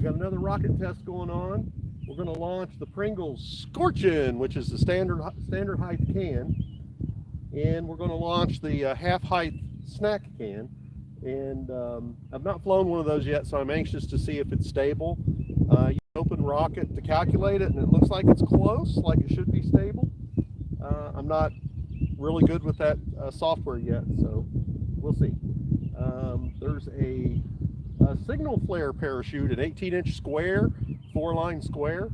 We got another rocket test going on. We're going to launch the Pringles Scorchin', which is the standard height can, and we're going to launch the half height snack can. And I've not flown one of those yet, so I'm anxious to see if it's stable. You open rocket to calculate it, and it looks like it's close, like it should be stable. I'm not really good with that software yet, so we'll see. There's a signal flare parachute, an 18-inch square, 4-line square,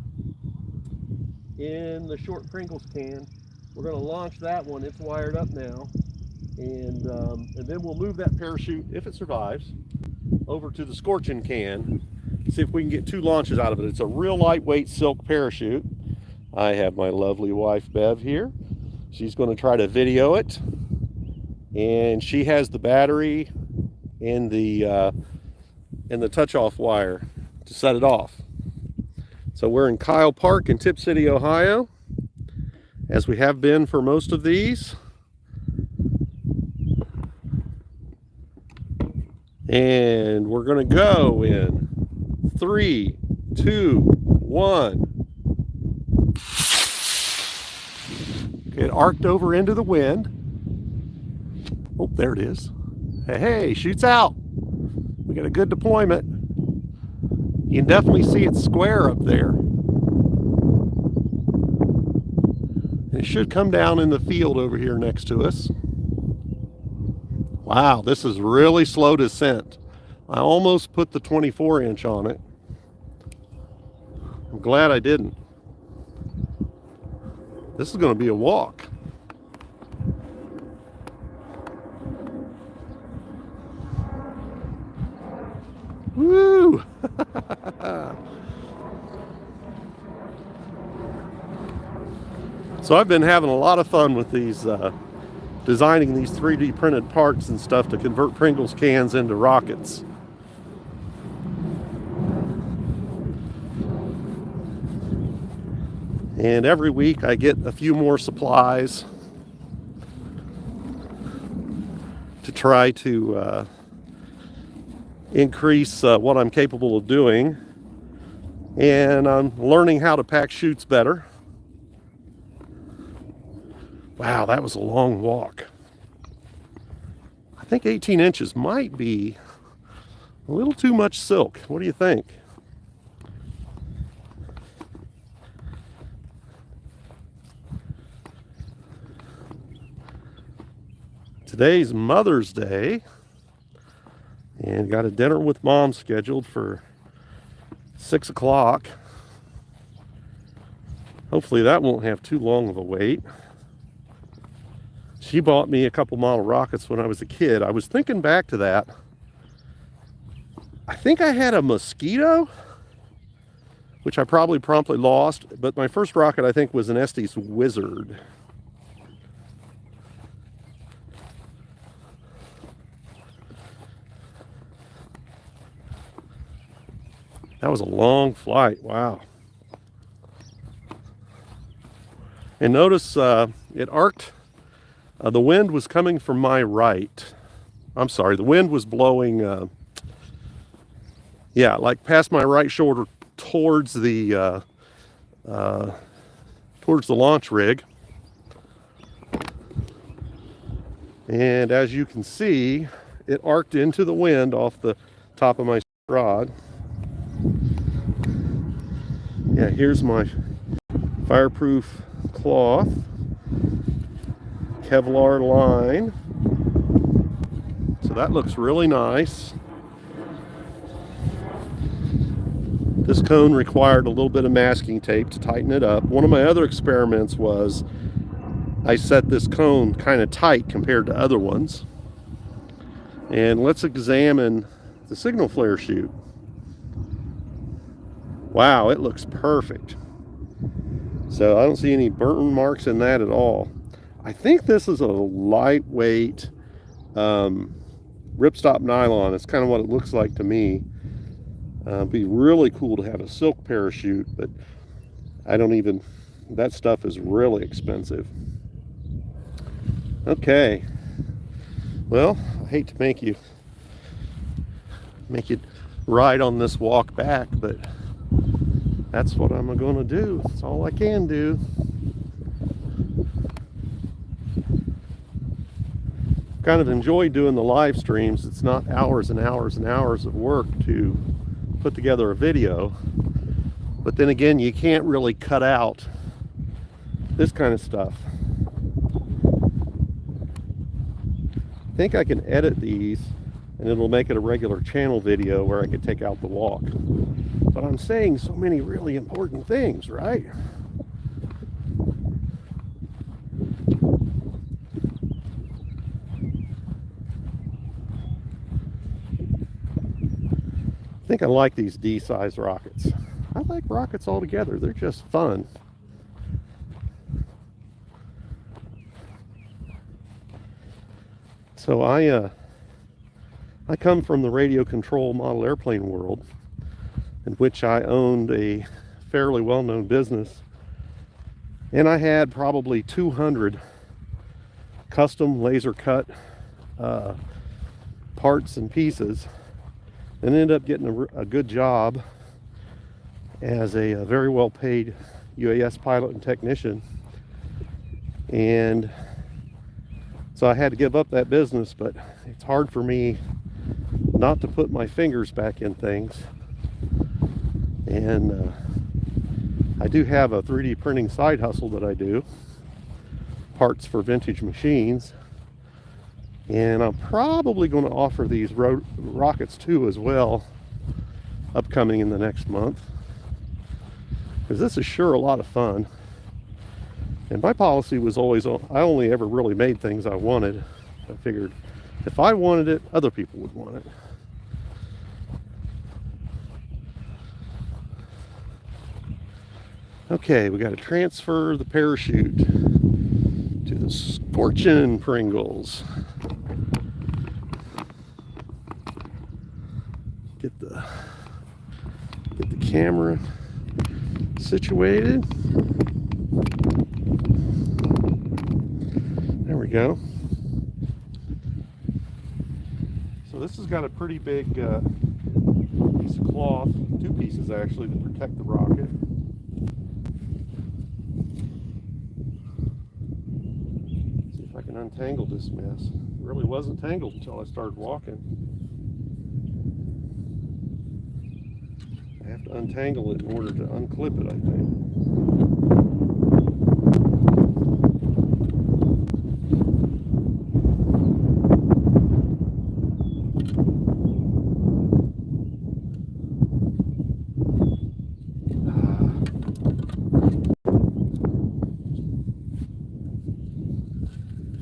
in the short Pringles can. We're going to launch that one. It's wired up now, and then we'll move that parachute, if it survives, over to the Scorchin' can. See if we can get 2 launches out of it. It's a real lightweight silk parachute. I have my lovely wife Bev here. She's going to try to video it, and she has the battery and the touch-off wire to set it off. So we're in Kyle Park in Tip City, Ohio, as we have been for most of these. And we're going to go in 3, 2, 1. It arced over into the wind. Oh, there it is. Hey, shoots out. We got a good deployment. You can definitely see it square up there. And it should come down in the field over here next to us. Wow, this is really slow descent. I almost put the 24-inch on it. I'm glad I didn't. This is going to be a walk. Woo! So I've been having a lot of fun with these, designing these 3D printed parts and stuff to convert Pringles cans into rockets. And every week I get a few more supplies to try to increase what I'm capable of doing. And I'm learning how to pack chutes better. Wow, that was a long walk. I think 18 inches might be a little too much silk. What do you think? Today's Mother's Day, and got a dinner with Mom scheduled for 6 o'clock. Hopefully that won't have too long of a wait. She bought me a couple model rockets when I was a kid. I was thinking back to that. I think I had a Mosquito, which I probably promptly lost, but my first rocket I think was an Estes Wizard. That was a long flight, wow. And notice it arced. The wind was coming from my right. I'm sorry, the wind was blowing, like past my right shoulder towards the launch rig. And as you can see, it arced into the wind off the top of my rod. Yeah, here's my fireproof cloth, Kevlar line. So that looks really nice. This cone required a little bit of masking tape to tighten it up. One of my other experiments was I set this cone kind of tight compared to other ones. And let's examine the signal flare chute. Wow, it looks perfect. So I don't see any burn marks in that at all. I think this is a lightweight ripstop nylon. It's kind of what it looks like to me. It'd be really cool to have a silk parachute, but that stuff is really expensive. Okay. Well, I hate to make you ride on this walk back, but that's what I'm going to do. That's all I can do. Kind of enjoy doing the live streams. It's not hours and hours and hours of work to put together a video, but then again, you can't really cut out this kind of stuff. I think I can edit these and it'll make it a regular channel video where I could take out the walk. But I'm saying so many really important things, right? I think I like these D-size rockets. I like rockets altogether. They're just fun. So I come from the radio control model airplane world, in which I owned a fairly well-known business, and I had probably 200 custom laser cut parts and pieces, and ended up getting a good job as a very well-paid UAS pilot and technician. And so I had to give up that business, but it's hard for me not to put my fingers back in things. And I do have a 3D printing side hustle that I do, parts for vintage machines. And I'm probably going to offer these rockets too as well, upcoming in the next month, because this is sure a lot of fun. And my policy was always, I only ever really made things I wanted. I figured if I wanted it, other people would want it. Okay, we got to transfer the parachute to the Scorchin' Pringles. Get the camera situated. There we go. So this has got a pretty big piece of cloth, two pieces actually, to protect the rocket. Let's see if I can untangle this mess. It really wasn't tangled until I started walking. I have to untangle it in order to unclip it, I think.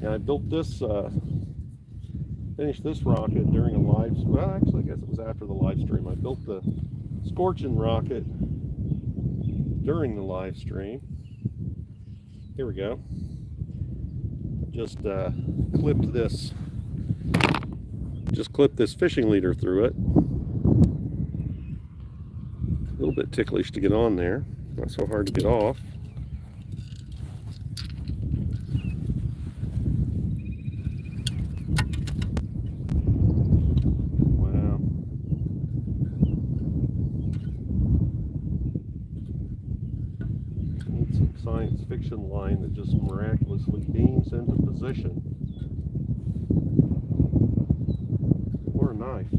And I built this, finished this rocket during a live, well actually I guess it was after the live stream. I built the Scorchin' rocket during the live stream. Here we go. Just clipped this fishing leader through it. A little bit ticklish to get on there, not so hard to get off. Science fiction line that just miraculously beams into position. Or a knife.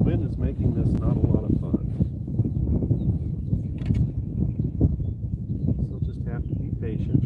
Wind is making this not a lot of fun. Patient.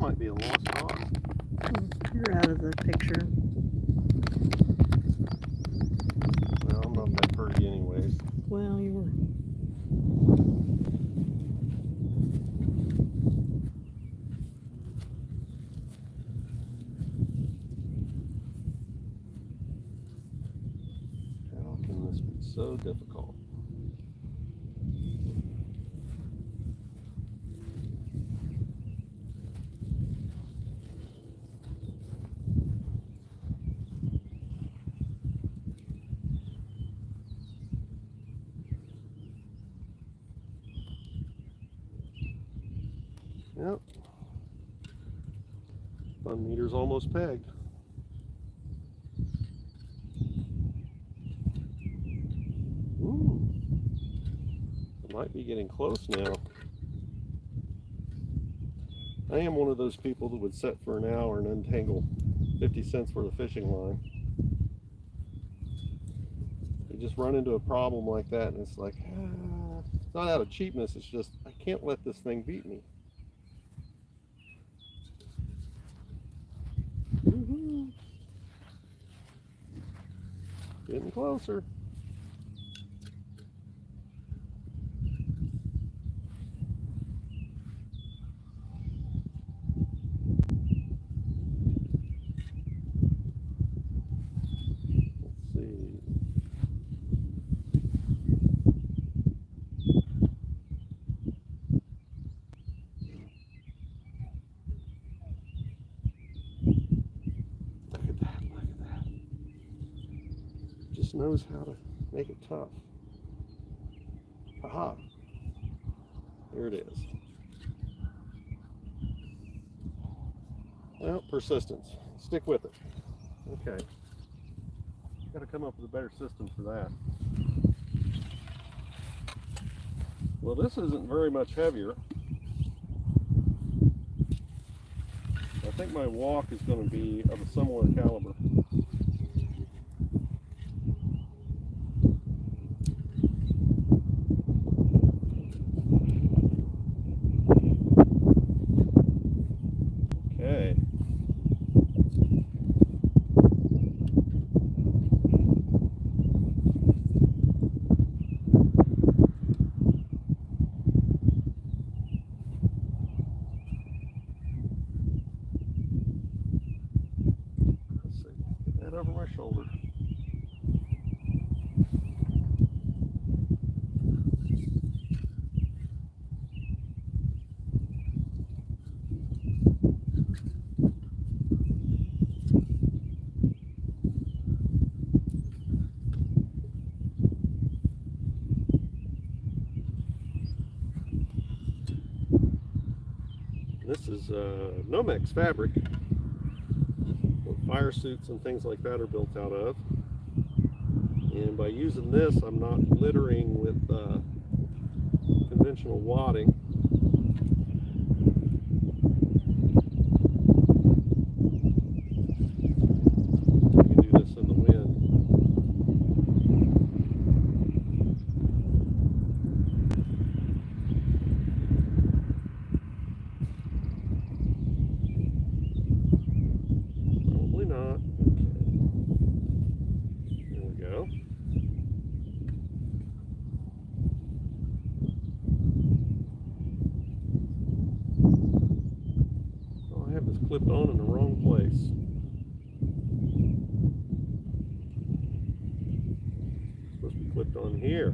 might be a lost cause. You're out of the picture. Well, I'm not that pretty anyways. Well, you were. How can this be so difficult? Yep. Fun meter's almost pegged. Ooh. It might be getting close now. I am one of those people that would set for an hour and untangle 50 cents worth of fishing line. You just run into a problem like that and it's like, it's not out of cheapness, it's just, I can't let this thing beat me. Getting closer. Let's see. Look at that, look at that. Just knows how to make it tough. Aha. Here it is. Well, persistence. Stick with it. Okay. Got to come up with a better system for that. Well, this isn't very much heavier. I think my walk is going to be of a similar caliber. Okay. Let's see. Get that over my shoulder. This is Nomex fabric, what fire suits and things like that are built out of. And by using this, I'm not littering with conventional wadding. You can do this in the wind. Probably not. Okay. There we go. Oh, I have this clipped on in the wrong place. It's supposed to be clipped on here.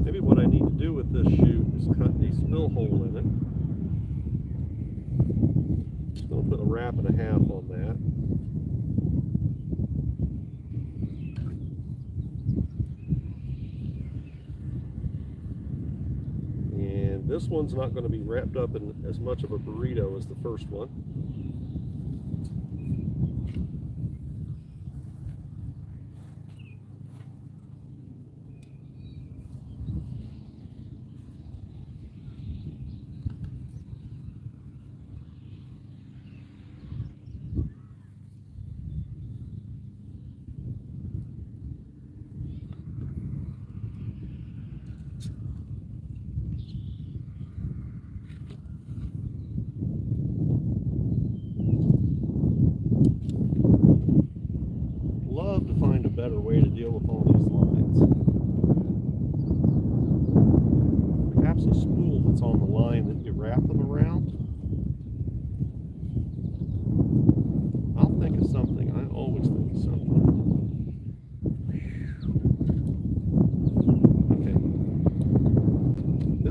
Maybe what I need to do with this chute is cut a spill hole in it. Just going to put a wrap and a half on that. And this one's not going to be wrapped up in as much of a burrito as the first one.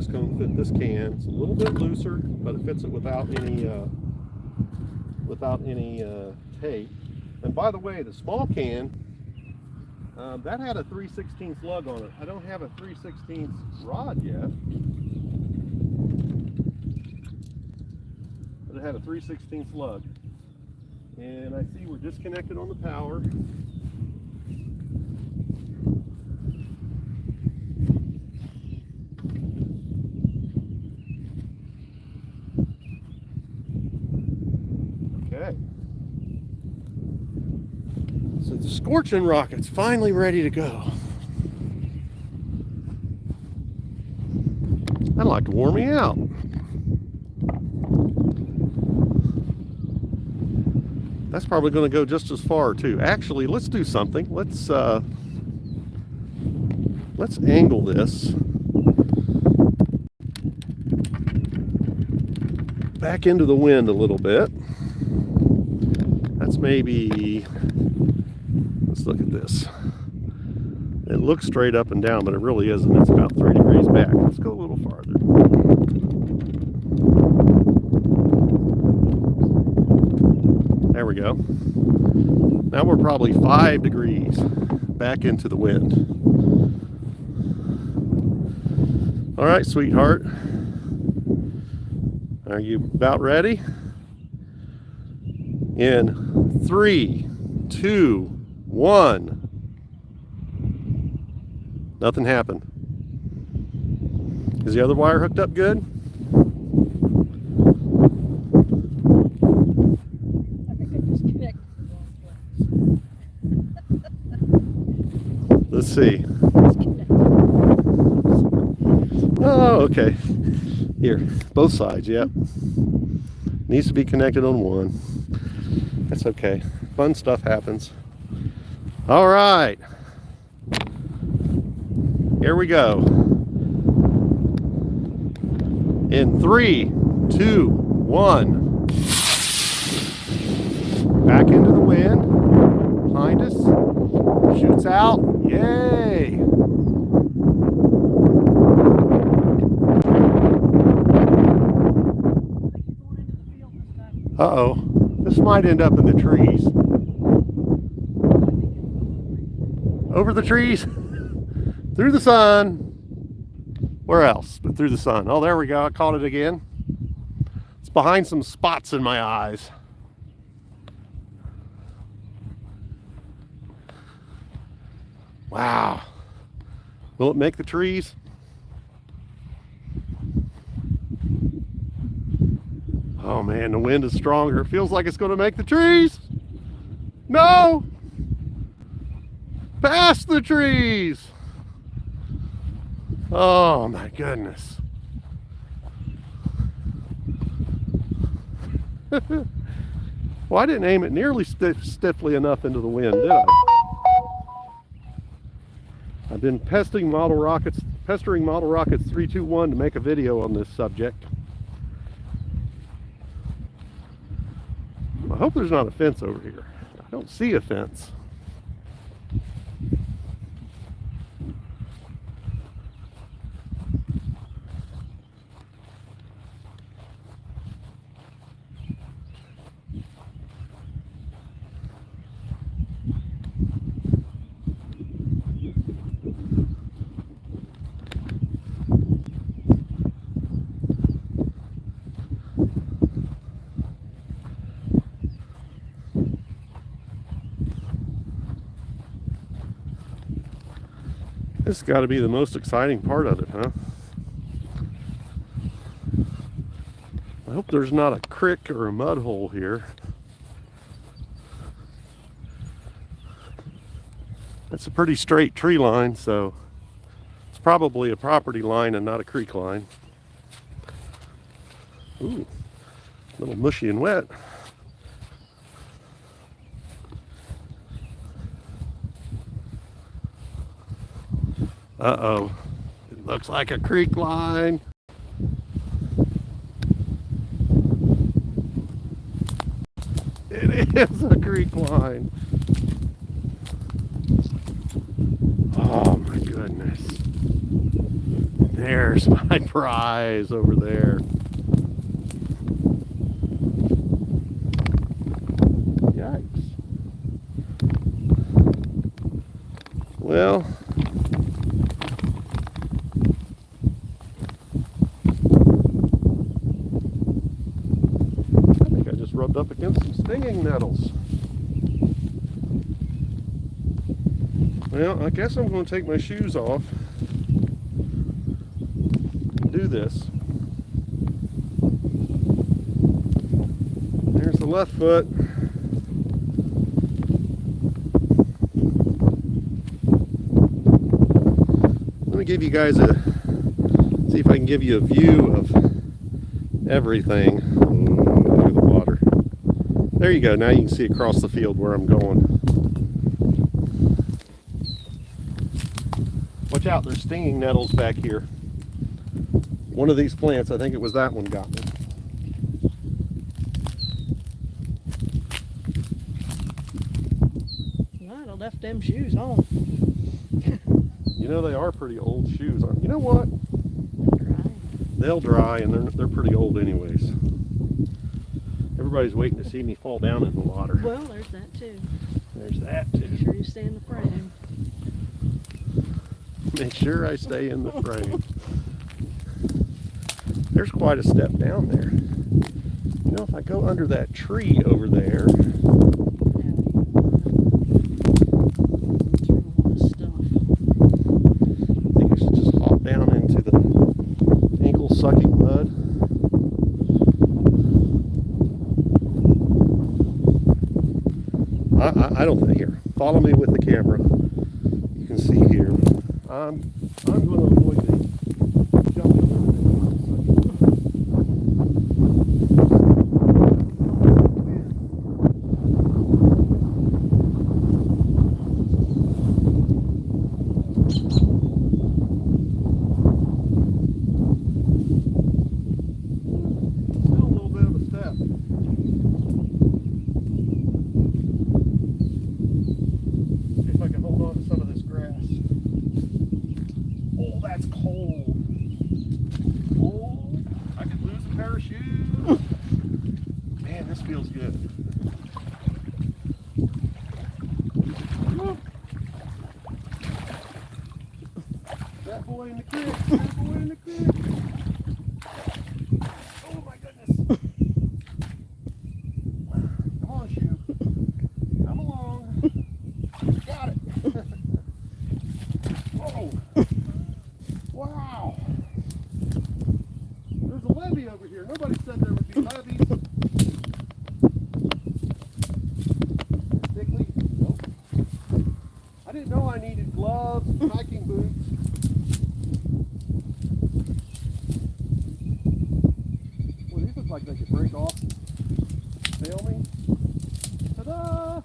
just going to fit this can. It's a little bit looser, but it fits it without any tape. And by the way, the small can, that had a 3/16 lug on it. I don't have a 3/16 rod yet, but it had a 3/16 lug. And I see we're disconnected on the power. Okay. So the scorching rocket's finally ready to go. I'd like to warm me out. That's probably going to go just as far too. Actually, let's do something. Let's angle this back into the wind a little bit. That's maybe, let's look at this. It looks straight up and down, but it really isn't. It's about 3 degrees back. Let's go a little farther. There we go. Now we're probably 5 degrees back into the wind. All right, sweetheart. Are you about ready? In 3, 2, 1. Nothing happened. Is the other wire hooked up good? I think I disconnected the wrong place. Let's see. Oh, okay. Here, both sides, yep. Needs to be connected on one. That's okay. Fun stuff happens. All right. Here we go. In 3, 2, 1. Back into the wind. Behind us. Shoots out. Yay! Uh-oh. This might end up in the trees. Over the trees. Through the sun. Where else but through the sun? Oh, there we go. I caught it again. It's behind some spots in my eyes. Wow. Will it make the trees? Oh man, the wind is stronger. It feels like it's going to make the trees. No! Past the trees! Oh my goodness. Well, I didn't aim it nearly stiffly enough into the wind, did I? I've been pestering Model Rockets 321 to make a video on this subject. I hope there's not a fence over here. I don't see a fence. This has got to be the most exciting part of it, huh? I hope there's not a creek or a mud hole here. That's a pretty straight tree line, so it's probably a property line and not a creek line. Ooh, a little mushy and wet. Uh-oh, it looks like a creek line. It is a creek line. Oh my goodness. There's my prize over there. Yikes. Well, I think I just rubbed up against some stinging nettles. Well, I guess I'm going to take my shoes off and do this. There's the left foot. Let me give you guys see if I can give you a view of everything. Oh, look at the water. There you go. Now you can see across the field where I'm going. Watch out, there's stinging nettles back here. One of these plants, I think it was that one, got me. I'd have left them shoes on. You know, they are pretty old shoes. You know what? Dry. They'll dry, and they're pretty old anyways. Everybody's waiting to see me fall down in the water. Well, there's that too. There's that too. Make sure you stay in the frame. Make sure I stay in the frame. There's quite a step down there. You know, if I go under that tree over there. I think I should just hop down into the ankle-sucking mud. I don't think. Here, follow me with the camera. You can see here. I'm going to avoid the jumping over the Still a little bit of a step. See if I can hold on to some of this grass. Oh, that's cold. Oh, I could lose a pair of shoes. Man, this feels good. That boy in the creek. That boy in the creek. Oh my goodness. Come on, shoe. Come along. Got it. Whoa. Wow. There's a levee over here. Nobody said there would be levees. Stickly? Nope. I didn't know I needed gloves and hiking boots. Well, these look like they could break off and fail me. Ta-da!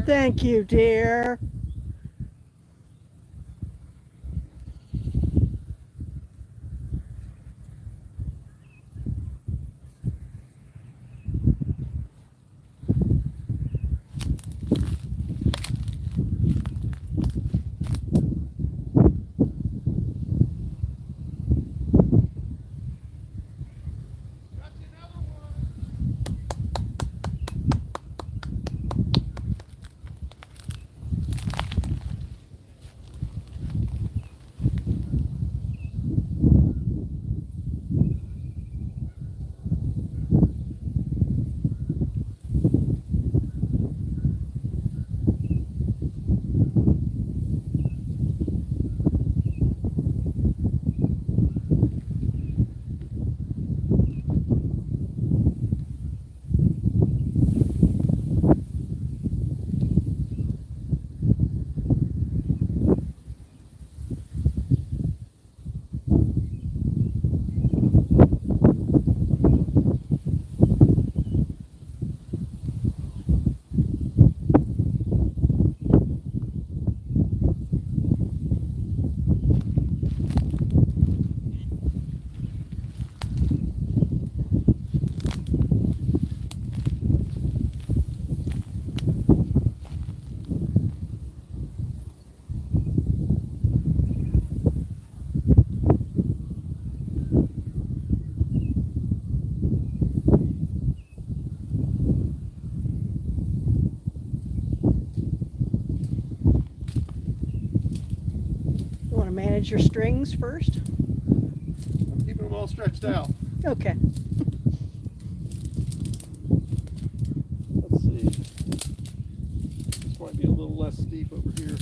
Thank you, dear. manage your strings first? I'm keeping them all stretched out. Okay. Let's see. This might be a little less steep over here.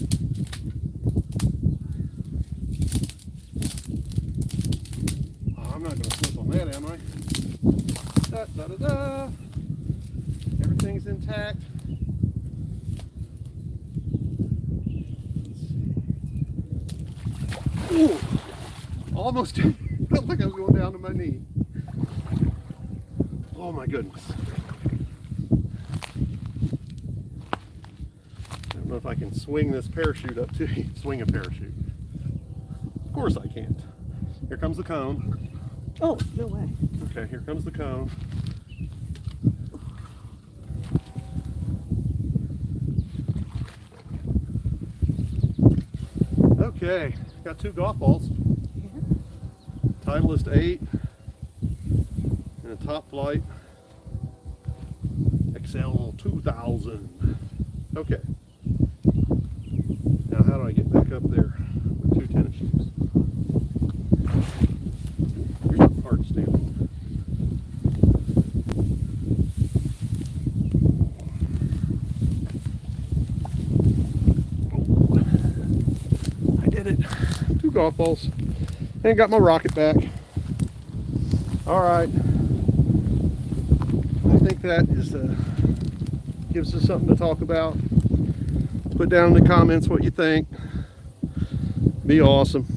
Oh, I'm not going to slip on that, am I? Da, da, da, da. Everything's intact. Ooh, almost felt like I was going down to my knee. Oh my goodness. I don't know if I can swing this parachute up to you. Swing a parachute. Of course I can't. Here comes the cone. Oh, no way. Okay, here comes the cone. Okay, got 2 golf balls. Titleist 8 and a Top Flight XL 2000. Okay. Now how do I get back up there with 2 tennis shoes? Here's the hard stand. I did it. 2 golf balls. And got my rocket back. All right. I think that is gives us something to talk about. Put down in the comments what you think. Be awesome.